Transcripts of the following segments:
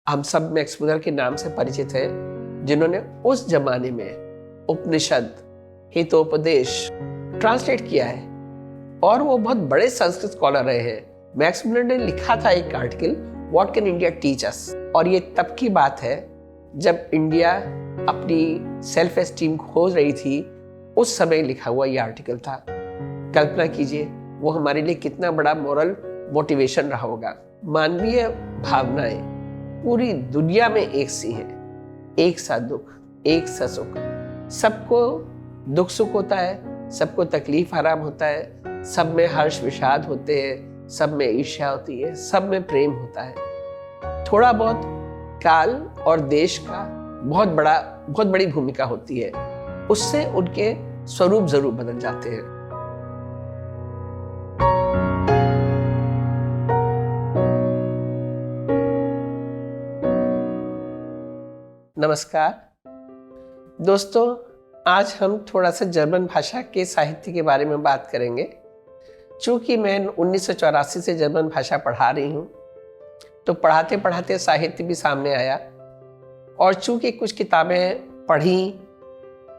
हम सब Max Muller के नाम से परिचित हैं, जिन्होंने उस जमाने में उपनिषद, हितोपदेश ट्रांसलेट किया है और वो बहुत बड़े संस्कृत स्कॉलर रहे हैं। मैक्स मुलर ने लिखा था एक article, what can India teach us, और ये तब की बात है जब इंडिया अपनी सेल्फ एस्टीम खोज रही थी। उस समय लिखा हुआ ये आर्टिकल था। कल्पना कीजिए वो हमारे लिए कितना बड़ा मोरल मोटिवेशन रहा होगा। मानवीय भावनाएं पूरी दुनिया में एक सी हैं, एक सा दुख, एक सा सुख। सबको दुख सुख होता है, सबको तकलीफ आराम होता है, सब में हर्ष विषाद होते हैं, सब में ईर्ष्या होती है, सब में प्रेम होता है। थोड़ा बहुत काल और देश का बहुत बड़ी भूमिका होती है, उससे उनके स्वरूप जरूर बदल जाते हैं। नमस्कार दोस्तों, आज हम थोड़ा सा जर्मन भाषा के साहित्य के बारे में बात करेंगे। चूँकि मैं 1984 से जर्मन भाषा पढ़ा रही हूँ, तो पढ़ाते पढ़ाते साहित्य भी सामने आया, और चूँकि कुछ किताबें पढ़ी,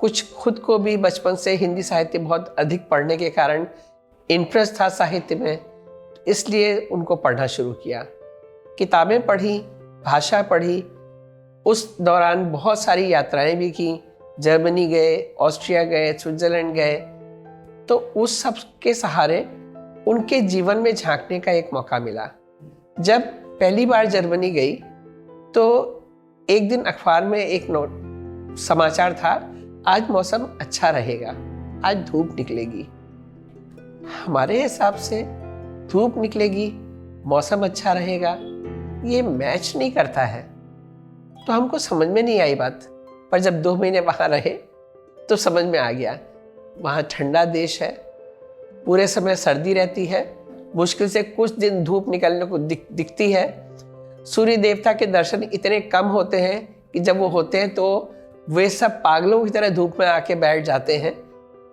कुछ खुद को भी बचपन से हिंदी साहित्य बहुत अधिक पढ़ने के कारण इंटरेस्ट था साहित्य में, इसलिए उनको पढ़ना शुरू किया। किताबें पढ़ी, भाषा पढ़ी, उस दौरान बहुत सारी यात्राएं भी की। जर्मनी गए, ऑस्ट्रिया गए, स्विट्जरलैंड गए, तो उस सब के सहारे उनके जीवन में झांकने का एक मौका मिला। जब पहली बार जर्मनी गई तो एक दिन अखबार में एक समाचार था, आज मौसम अच्छा रहेगा, आज धूप निकलेगी। हमारे हिसाब से धूप निकलेगी, मौसम अच्छा रहेगा, ये मैच नहीं करता है। तो हमको समझ में नहीं आई बात, पर जब 2 महीने वहाँ रहे तो समझ में आ गया। वहाँ ठंडा देश है, पूरे समय सर्दी रहती है, मुश्किल से कुछ दिन धूप निकलने को दिखती है। सूर्य देवता के दर्शन इतने कम होते हैं कि जब वो होते हैं तो वे सब पागलों की तरह धूप में आके बैठ जाते हैं।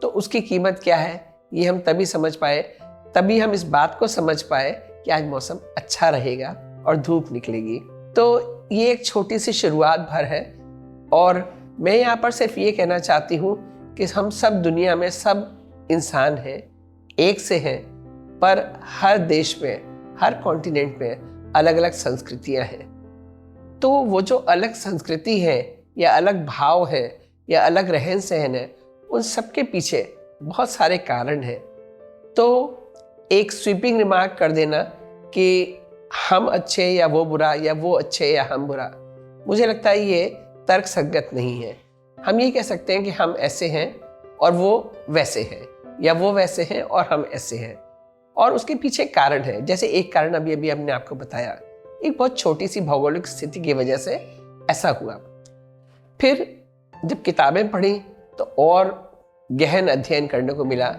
तो उसकी कीमत क्या है, ये हम तभी समझ पाए, तभी हम इस बात को समझ पाए कि आज मौसम अच्छा रहेगा और धूप निकलेगी। तो ये एक छोटी सी शुरुआत भर है, और मैं यहाँ पर सिर्फ ये कहना चाहती हूँ कि हम सब दुनिया में सब इंसान हैं, एक से हैं, पर हर देश में, हर कॉन्टिनेंट में अलग अलग संस्कृतियाँ हैं। तो वो जो अलग संस्कृति है या अलग भाव है या अलग रहन सहन है, उन सब के पीछे बहुत सारे कारण हैं। तो एक स्वीपिंग रिमार्क कर देना कि हम अच्छे या वो बुरा, या वो अच्छे या हम बुरा, मुझे लगता है ये तर्क संगत नहीं है। हम ये कह सकते हैं कि हम ऐसे हैं और वो वैसे हैं, या वो वैसे हैं और हम ऐसे हैं, और उसके पीछे कारण है। जैसे एक कारण अभी हमने आपको बताया, एक बहुत छोटी सी भौगोलिक स्थिति की वजह से ऐसा हुआ। फिर जब किताबें पढ़ी तो और गहन अध्ययन करने को मिला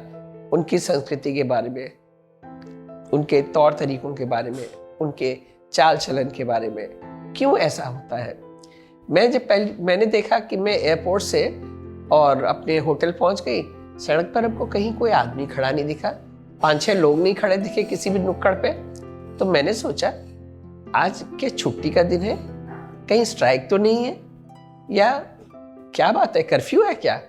उनकी संस्कृति के बारे में, उनके तौर तरीकों के बारे में, उनके चाल चलन के बारे में, क्यों ऐसा होता है। मैंने देखा कि मैं एयरपोर्ट से और अपने होटल पहुंच गई, सड़क पर हमको कहीं कोई आदमी खड़ा नहीं दिखा, 5-6 लोग नहीं खड़े दिखे किसी भी नुक्कड़ पे। तो मैंने सोचा आज क्या छुट्टी का दिन है, कहीं स्ट्राइक तो नहीं है, या क्या बात है, कर्फ्यू है क्या।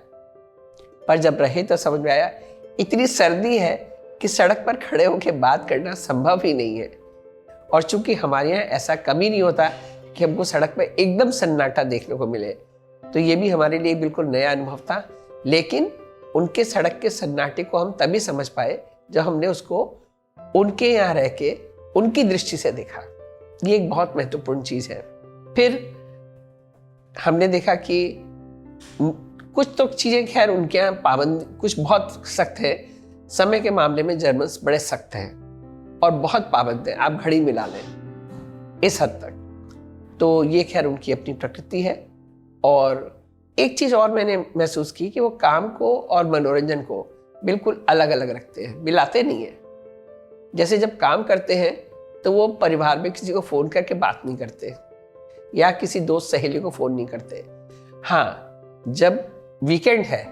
पर जब रहे तो समझ में आया इतनी सर्दी है कि सड़क पर खड़े होकर बात करना संभव ही नहीं है। और चूंकि हमारे यहाँ ऐसा कभी नहीं होता कि हमको सड़क पर एकदम सन्नाटा देखने को मिले, तो ये भी हमारे लिए बिल्कुल नया अनुभव था। लेकिन उनके सड़क के सन्नाटे को हम तभी समझ पाए जब हमने उसको उनके यहाँ रह के उनकी दृष्टि से देखा। ये एक बहुत महत्वपूर्ण चीज़ है। फिर हमने देखा कि कुछ तो चीज़ें खैर उनके यहाँ पाबंद कुछ बहुत सख्त है। समय के मामले में जर्मन्स बड़े सख्त हैं और बहुत पाबंद हैं, आप घड़ी मिला लें इस हद तक। तो ये खैर उनकी अपनी प्रकृति है। और एक चीज़ और मैंने महसूस की कि वो काम को और मनोरंजन को बिल्कुल अलग अलग रखते हैं, मिलाते नहीं हैं। जैसे जब काम करते हैं तो वो परिवार में किसी को फ़ोन करके बात नहीं करते, या किसी दोस्त सहेली को फ़ोन नहीं करते। हाँ, जब वीकेंड है,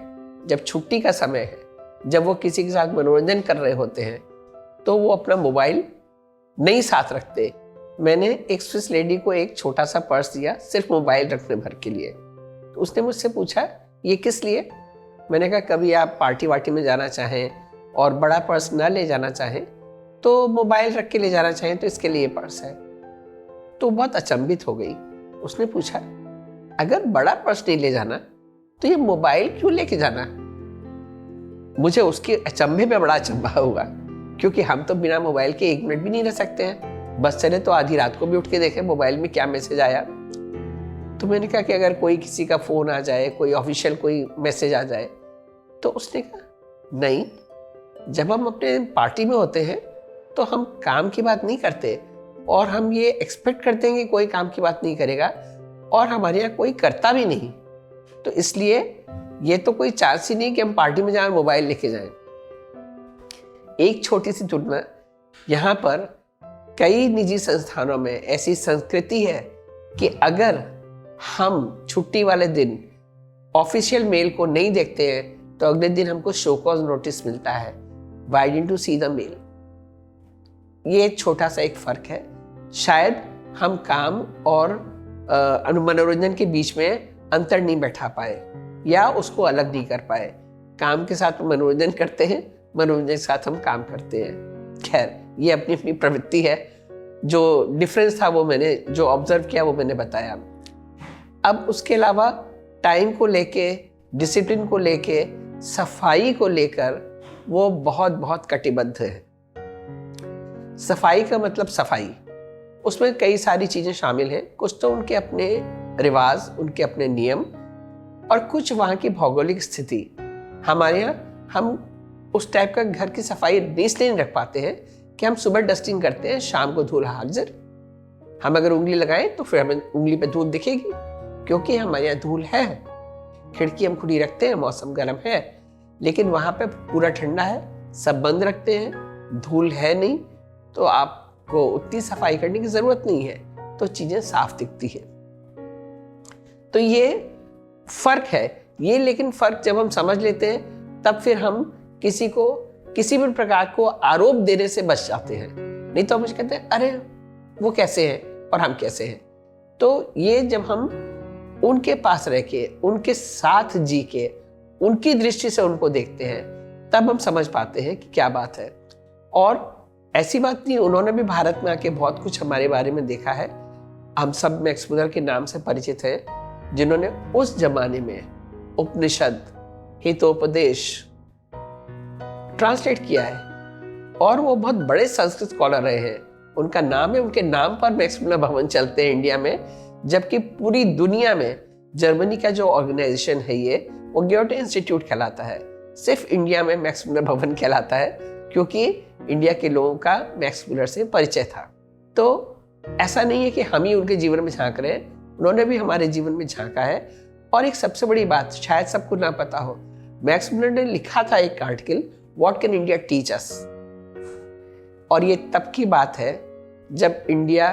जब छुट्टी का समय है, जब वो किसी के साथ मनोरंजन कर रहे होते हैं, तो वो अपना मोबाइल नहीं साथ रखते, मैंने एक स्विस लेडी को एक छोटा सा पर्स दिया सिर्फ मोबाइल रखने भर के लिए। तो उसने मुझसे पूछा ये किस लिए? मैंने कहा कभी आप पार्टी वार्टी में जाना चाहें और बड़ा पर्स ना ले जाना चाहें तो मोबाइल रख के ले जाना चाहें तो इसके लिए पर्स है। तो बहुत अचंभित हो गई। उसने पूछा अगर बड़ा पर्स नहीं ले जाना तो ये मोबाइल क्यों लेके जाना? मुझे उसके अचंभे में बड़ा अचंभा हुआ, क्योंकि हम तो बिना मोबाइल के 1 मिनट भी नहीं रह सकते हैं। बस चले तो आधी रात को भी उठ के देखें मोबाइल में क्या मैसेज आया। तो मैंने कहा कि अगर कोई किसी का फोन आ जाए, कोई ऑफिशियल कोई मैसेज आ जाए, तो उसने कहा नहीं, जब हम अपने पार्टी में होते हैं तो हम काम की बात नहीं करते और हम ये एक्सपेक्ट करते हैं कि कोई काम की बात नहीं करेगा और हमारे यहाँ कोई करता भी नहीं। तो इसलिए ये तो कोई चांस ही नहीं कि हम पार्टी में जाएं मोबाइल लेके जाएं। एक छोटी सी तुलना, यहाँ पर कई निजी संस्थानों में ऐसी संस्कृति है कि अगर हम छुट्टी वाले दिन ऑफिशियल मेल को नहीं देखते हैं तो अगले दिन हमको शो कॉज नोटिस मिलता है, why didn't you see the mail. ये छोटा सा एक फर्क है। शायद हम काम और मनोरंजन के बीच में अंतर नहीं बैठा पाए या उसको अलग नहीं कर पाए। काम के साथ मनोरंजन करते हैं, मनोरंजन के साथ हम काम करते हैं। खैर, ये अपनी अपनी प्रवृत्ति है। जो डिफरेंस था वो मैंने जो ऑब्जर्व किया वो मैंने बताया। अब उसके अलावा टाइम को लेके, डिसिप्लिन को लेके, सफाई को लेकर वो बहुत बहुत कटिबद्ध है। सफाई का मतलब सफाई, उसमें कई सारी चीज़ें शामिल हैं। कुछ तो उनके अपने रिवाज, उनके अपने नियम, और कुछ वहाँ की भौगोलिक स्थिति। हमारे यहाँ हम उस टाइप का घर की सफाई इसलिए नहीं रख पाते हैं कि हम सुबह डस्टिंग करते हैं, शाम को धूल हाजिर। हम अगर उंगली लगाएं तो फिर हमें उंगली पे धूल दिखेगी, क्योंकि हमारे यहाँ धूल है। खिड़की हम खुली रखते हैं, मौसम गर्म है, लेकिन वहाँ पे पूरा ठंडा है, सब बंद रखते हैं, धूल है नहीं, तो आपको उतनी सफाई करने की जरूरत नहीं है, तो चीजें साफ दिखती है। तो ये फर्क है ये, लेकिन फर्क जब हम समझ लेते हैं तब फिर हम किसी को किसी भी प्रकार को आरोप देने से बच जाते हैं। नहीं तो हम कहते हैं अरे वो कैसे हैं और हम कैसे हैं। तो ये जब हम उनके पास रह के, उनके साथ जी के, उनकी दृष्टि से उनको देखते हैं, तब हम समझ पाते हैं कि क्या बात है। और ऐसी बात नहीं, उन्होंने भी भारत में आके बहुत कुछ हमारे बारे में देखा है। हम सब मैक्स मुलर के नाम से परिचित हैं, जिन्होंने उस जमाने में उपनिषद, हितोपदेश ट्रांसलेट किया है, और वो बहुत बड़े संस्कृत स्कॉलर रहे हैं। उनका नाम है, उनके नाम पर मैक्स मुलर भवन चलते हैं इंडिया में, जबकि पूरी दुनिया में जर्मनी का जो ऑर्गेनाइजेशन है ये, वो ग्योटे इंस्टीट्यूट कहलाता है। सिर्फ इंडिया में मैक्स मुलर भवन कहलाता है, क्योंकि इंडिया के लोगों का मैक्स मुलर से परिचय था। तो ऐसा नहीं है कि हम ही उनके जीवन में झांक रहे हैं, उन्होंने भी हमारे जीवन में झांका है। और एक सबसे बड़ी बात शायद सबको ना पता हो, मैक्स मुलर ने लिखा था एक article, what can India teach us. और ये तब की बात है जब इंडिया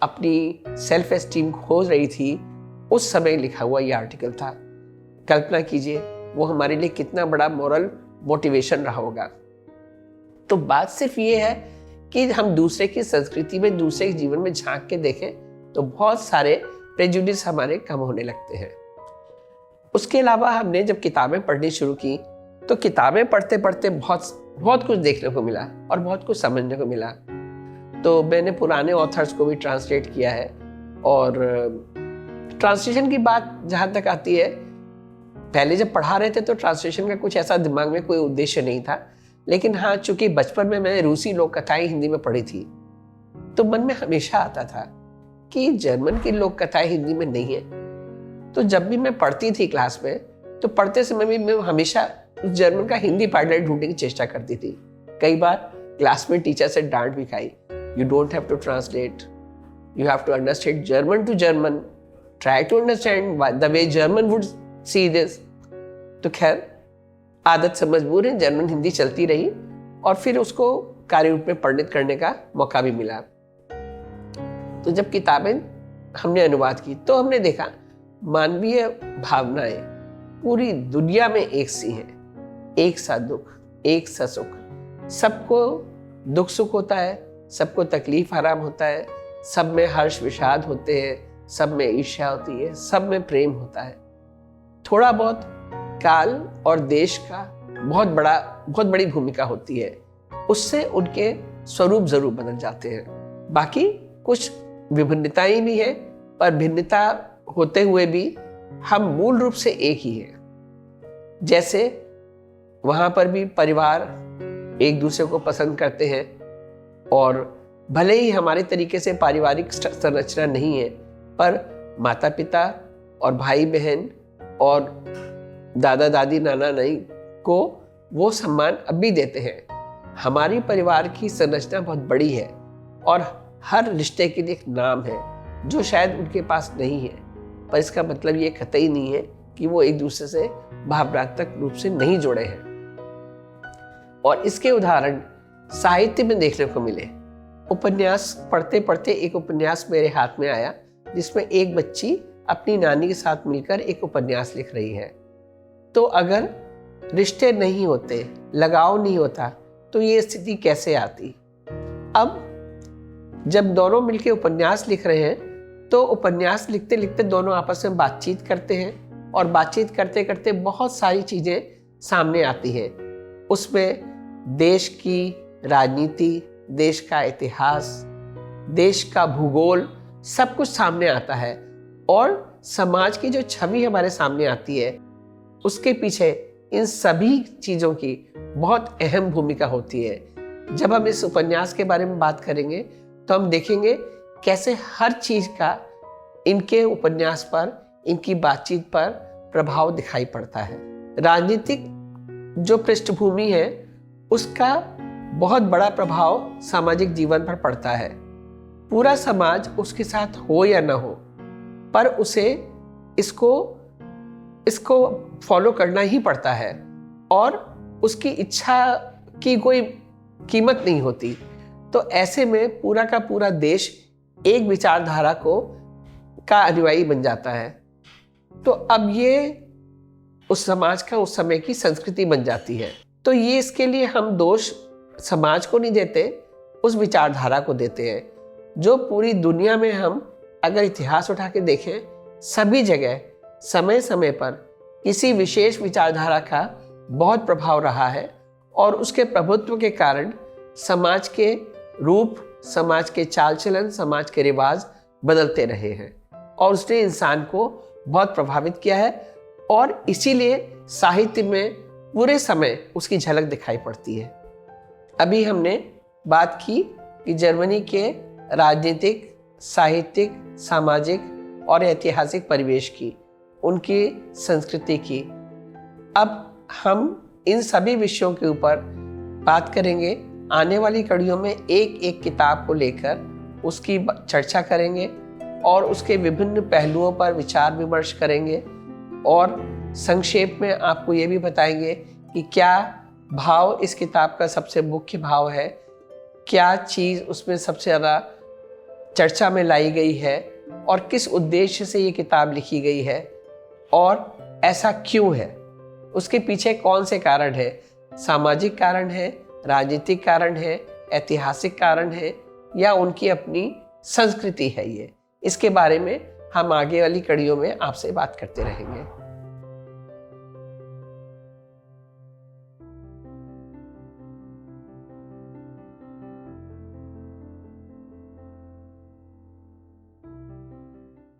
अपनी सेल्फ एस्टीम खोज रही थी, उस समय लिखा हुआ ये आर्टिकल था। कल्पना कीजिए वो हमारे लिए कितना बड़ा मोरल मोटिवेशन रहा होगा। तो बात सिर्फ ये है कि हम दूसरे की संस्कृति में, दूसरे के जीवन में झांक के देखें तो बहुत सारे प्रेजुडिस हमारे कम होने लगते हैं। उसके अलावा हमने जब किताबें पढ़नी शुरू की तो किताबें पढ़ते पढ़ते बहुत कुछ देखने को मिला और बहुत कुछ समझने को मिला। तो मैंने पुराने ऑथर्स को भी ट्रांसलेट किया है। और ट्रांसलेशन की बात जहाँ तक आती है, पहले जब पढ़ा रहे थे तो ट्रांसलेशन का कुछ ऐसा दिमाग में कोई उद्देश्य नहीं था, लेकिन हाँ, चूंकि बचपन में मैंने रूसी लोक कथाएं हिंदी में पढ़ी थी, तो मन में हमेशा आता था कि जर्मन की लोक कथाएं हिंदी में नहीं है। तो जब भी मैं पढ़ती थी क्लास में, तो पढ़ते समय भी मैं हमेशा उस जर्मन का हिंदी पार्टनर ढूंढने की चेष्टा करती थी। कई बार क्लास में टीचर से डांट भी खाई, you don't have to translate, you have to understand German to German, try to understand the way German would see this. तो खैर, आदत से मजबूर है, जर्मन हिंदी चलती रही और फिर उसको कार्य रूप में परिणित करने का मौका भी मिला। तो जब किताबें हमने अनुवाद की तो हमने देखा मानवीय भावनाएं पूरी दुनिया में एक सी हैं, एक सा दुख, एक सा सुख। सबको दुख सुख होता है, सबको तकलीफ आराम होता है, सब में हर्ष विषाद होते हैं, सब में ईर्ष्या होती है, सब में प्रेम होता है। थोड़ा बहुत काल और देश का बहुत बड़ी भूमिका होती है, उससे उनके स्वरूप जरूर बदल जाते हैं। बाकी कुछ विभिन्नताएं भी है, पर भिन्नता होते हुए भी हम मूल रूप से एक ही हैं। जैसे वहां पर भी परिवार एक दूसरे को पसंद करते हैं, और भले ही हमारे तरीके से पारिवारिक संरचना नहीं है, पर माता पिता और भाई बहन और दादा दादी नाना नानी को वो सम्मान अब भी देते हैं। हमारी परिवार की संरचना बहुत बड़ी है और हर रिश्ते के लिए एक नाम है जो शायद उनके पास नहीं है, पर इसका मतलब ये कतई नहीं है कि वो एक दूसरे से भावनात्मक रूप से नहीं जुड़े हैं। और इसके उदाहरण साहित्य में देखने को मिले। उपन्यास पढ़ते पढ़ते एक उपन्यास मेरे हाथ में आया जिसमें एक बच्ची अपनी नानी के साथ मिलकर एक उपन्यास लिख रही है। तो अगर रिश्ते नहीं होते, लगाव नहीं होता, तो ये स्थिति कैसे आती? अब जब दोनों मिलकर उपन्यास लिख रहे हैं तो उपन्यास लिखते लिखते दोनों आपस में बातचीत करते हैं, और बातचीत करते करते बहुत सारी चीजें सामने आती हैं। उसमें देश की राजनीति, देश का इतिहास, देश का भूगोल, सब कुछ सामने आता है, और समाज की जो छवि हमारे सामने आती है उसके पीछे इन सभी चीजों की बहुत अहम भूमिका होती है। जब हम इस उपन्यास के बारे में बात करेंगे तो हम देखेंगे कैसे हर चीज का इनके उपन्यास पर, इनकी बातचीत पर प्रभाव दिखाई पड़ता है। राजनीतिक जो पृष्ठभूमि है उसका बहुत बड़ा प्रभाव सामाजिक जीवन पर पड़ता है। पूरा समाज उसके साथ हो या ना हो, पर उसे इसको फॉलो करना ही पड़ता है, और उसकी इच्छा की कोई कीमत नहीं होती। तो ऐसे में पूरा का पूरा देश एक विचारधारा का अनुयायी बन जाता है। तो अब ये उस समाज का उस समय की संस्कृति बन जाती है। तो ये इसके लिए हम दोष समाज को नहीं देते, उस विचारधारा को देते हैं, जो पूरी दुनिया में हम अगर इतिहास उठा के देखें, सभी जगह समय समय पर किसी विशेष विचारधारा का बहुत प्रभाव रहा है, और उसके प्रभुत्व के कारण समाज के रूप, समाज के चाल चलन, समाज के रिवाज बदलते रहे हैं, और उसने इंसान को बहुत प्रभावित किया है। और इसीलिए साहित्य में पूरे समय उसकी झलक दिखाई पड़ती है। अभी हमने बात की कि जर्मनी के राजनीतिक, साहित्यिक, सामाजिक और ऐतिहासिक परिवेश की, उनकी संस्कृति की। अब हम इन सभी विषयों के ऊपर बात करेंगे। आने वाली कड़ियों में एक एक किताब को लेकर उसकी चर्चा करेंगे और उसके विभिन्न पहलुओं पर विचार विमर्श करेंगे, और संक्षेप में आपको ये भी बताएंगे कि क्या भाव इस किताब का सबसे मुख्य भाव है, क्या चीज़ उसमें सबसे ज़्यादा चर्चा में लाई गई है, और किस उद्देश्य से ये किताब लिखी गई है, और ऐसा क्यों है, उसके पीछे कौन से कारण है, सामाजिक कारण है, राजनीतिक कारण है, ऐतिहासिक कारण है, या उनकी अपनी संस्कृति है। ये इसके बारे में हम आगे वाली कड़ियों में आपसे बात करते रहेंगे।